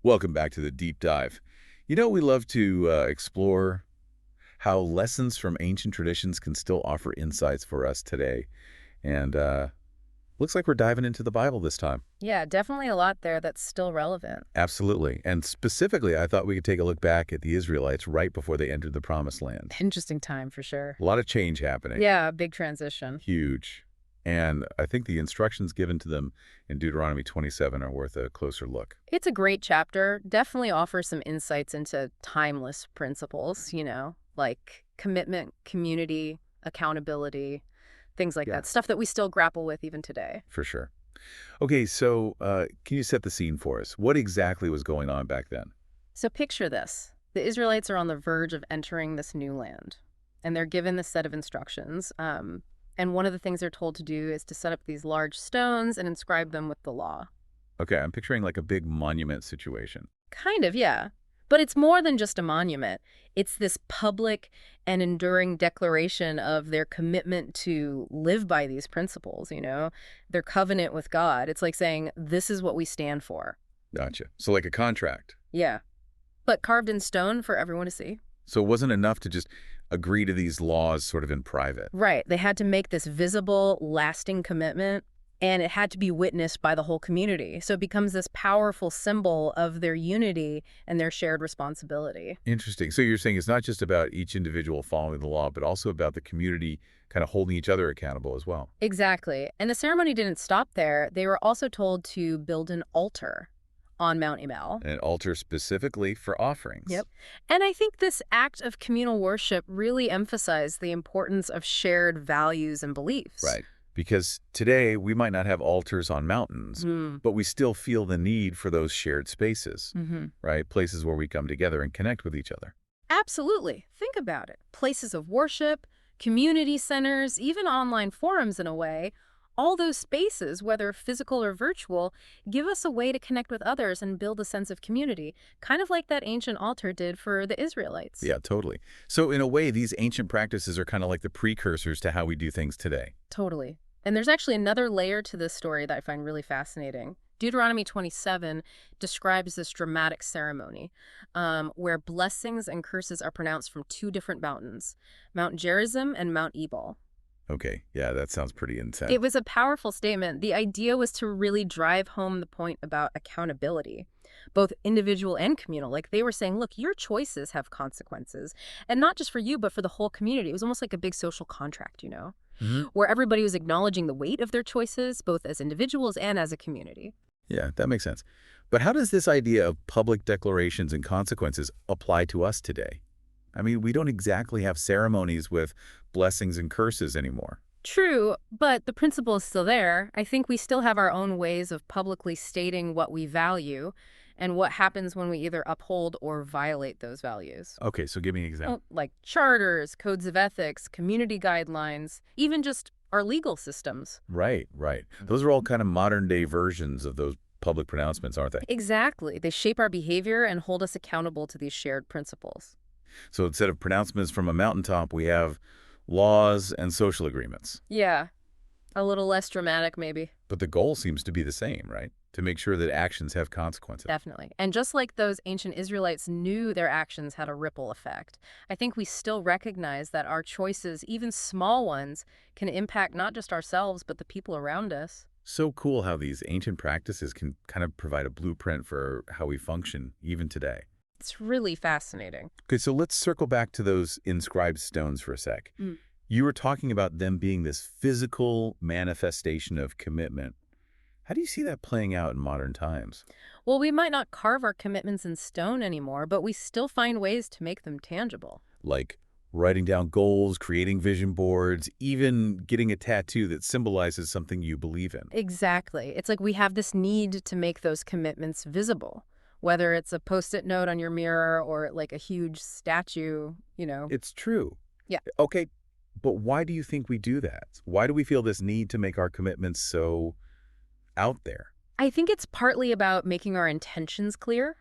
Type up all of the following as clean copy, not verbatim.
Welcome back to the deep dive. We love to explore how lessons from ancient traditions can still offer insights for us today. And looks like we're diving into the Bible this time. Yeah, definitely a lot there that's still relevant. Absolutely. And specifically, I thought we could take a look back at the Israelites right before they entered the Promised Land. Interesting time for sure. A lot of change happening. Yeah, big transition. Huge. And I think the instructions given to them in Deuteronomy 27 are worth a closer look. It's a great chapter. Definitely offers some insights into timeless principles, like commitment, community, accountability, things like Yeah, that. Stuff that we still grapple with even today. for sure. Okay, so can you set the scene for us? What exactly was going on back then? So picture this. The Israelites are on the verge of entering this new land, and they're given this set of instructions. And one of the things they're told to do is to set up these large stones and inscribe them with the law. Okay, I'm picturing like a big monument situation. Kind of, yeah. But it's more than just a monument. It's this public and enduring declaration of their commitment to live by these principles, their covenant with God. It's like saying, this is what we stand for. Gotcha. So like a contract. Yeah. But carved in stone for everyone to see. So it wasn't enough to just agree to these laws sort of in private. Right. They had to make this visible, lasting commitment, and it had to be witnessed by the whole community. So it becomes this powerful symbol of their unity and their shared responsibility. Interesting. So you're saying it's not just about each individual following the law, but also about the community kind of holding each other accountable as well. Exactly. And the ceremony didn't stop there. They were also told to build an altar on Mount Ebal. An altar specifically for offerings. Yep. And I think this act of communal worship really emphasized the importance of shared values and beliefs. Right. Because today we might not have altars on mountains, but we still feel the need for those shared spaces, right? Places where we come together and connect with each other. Absolutely. Think about it. Places of worship, community centers, even online forums in a way, all those spaces, whether physical or virtual, give us a way to connect with others and build a sense of community, kind of like that ancient altar did for the Israelites. Yeah, totally. So in a way, these ancient practices are kind of like the precursors to how we do things today. Totally. And there's actually another layer to this story that I find really fascinating. Deuteronomy 27 describes this dramatic ceremony where blessings and curses are pronounced from two different mountains, Mount Gerizim and Mount Ebal. Okay, yeah, that sounds pretty intense. It was a powerful statement. The idea was to really drive home the point about accountability, both individual and communal. Like they were saying, look, your choices have consequences, and not just for you, but for the whole community. It was almost like a big social contract, where everybody was acknowledging the weight of their choices, both as individuals and as a community. Yeah, that makes sense. But how does this idea of public declarations and consequences apply to us today? I mean, we don't exactly have ceremonies with blessings and curses anymore. True, but the principle is still there. I think we still have our own ways of publicly stating what we value and what happens when we either uphold or violate those values. Okay, so give me an example. Like charters, codes of ethics, community guidelines, even just our legal systems. Right, right. Those are all kind of modern day versions of those public pronouncements, aren't they? Exactly. They shape our behavior and hold us accountable to these shared principles. So instead of pronouncements from a mountaintop, we have laws and social agreements. Yeah, a little less dramatic maybe. But the goal seems to be the same, right? To make sure that actions have consequences. Definitely. And just like those ancient Israelites knew their actions had a ripple effect, I think we still recognize that our choices, even small ones, can impact not just ourselves, but the people around us. So cool how these ancient practices can kind of provide a blueprint for how we function even today. It's really fascinating. Okay, so let's circle back to those inscribed stones for a sec. You were talking about them being this physical manifestation of commitment. How do you see that playing out in modern times? Well, we might not carve our commitments in stone anymore, but we still find ways to make them tangible. Like writing down goals, creating vision boards, even getting a tattoo that symbolizes something you believe in. Exactly. It's like we have this need to make those commitments visible, whether it's a Post-it note on your mirror or like a huge statue. It's true. Yeah. Okay, but why do you think we do that? Why do we feel this need to make our commitments so out there? I think it's partly about making our intentions clear,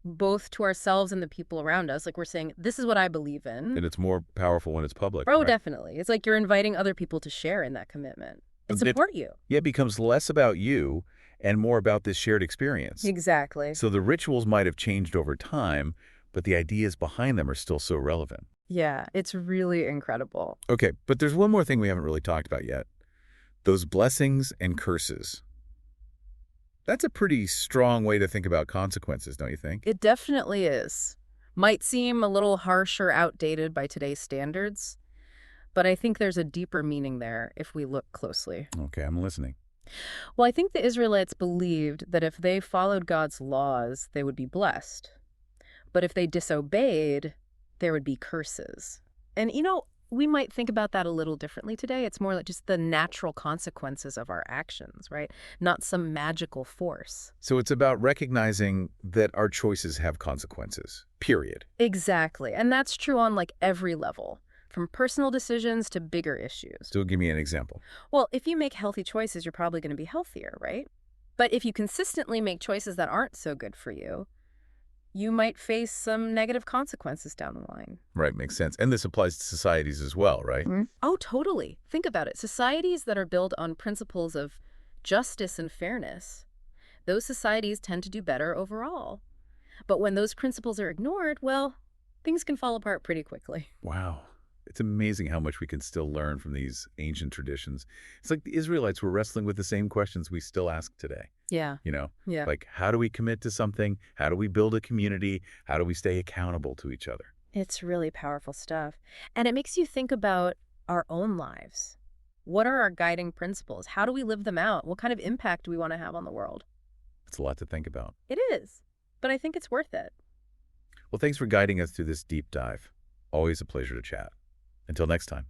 both to ourselves and the people around us. Like we're saying, this is what I believe in. And it's more powerful when it's public. Oh, right? definitely. It's like you're inviting other people to share in that commitment and support you. Yeah, it becomes less about you and more about this shared experience. Exactly. So the rituals might have changed over time, but the ideas behind them are still so relevant. Yeah, it's really incredible. Okay, but there's one more thing we haven't really talked about yet. Those blessings and curses. That's a pretty strong way to think about consequences, don't you think? It definitely is. Might seem a little harsh or outdated by today's standards, but I think there's a deeper meaning there if we look closely. Okay, I'm listening. Well, I think the Israelites believed that if they followed God's laws, they would be blessed. But if they disobeyed, there would be curses. And, we might think about that a little differently today. It's more like just the natural consequences of our actions, right? Not some magical force. So it's about recognizing that our choices have consequences, period. Exactly. And that's true on like every level, from personal decisions to bigger issues. So give me an example. Well, if you make healthy choices, you're probably going to be healthier, right? But if you consistently make choices that aren't so good for you, you might face some negative consequences down the line. Right, makes sense. And this applies to societies as well, right? Oh, totally. Think about it. Societies that are built on principles of justice and fairness, those societies tend to do better overall. But when those principles are ignored, well, things can fall apart pretty quickly. Wow. It's amazing how much we can still learn from these ancient traditions. It's like the Israelites were wrestling with the same questions we still ask today. Yeah. You know, Yeah. like how do we commit to something? How do we build a community? How do we stay accountable to each other? It's really powerful stuff. And it makes you think about our own lives. What are our guiding principles? How do we live them out? What kind of impact do we want to have on the world? It's a lot to think about. It is. But I think it's worth it. Well, thanks for guiding us through this deep dive. Always a pleasure to chat. Until next time.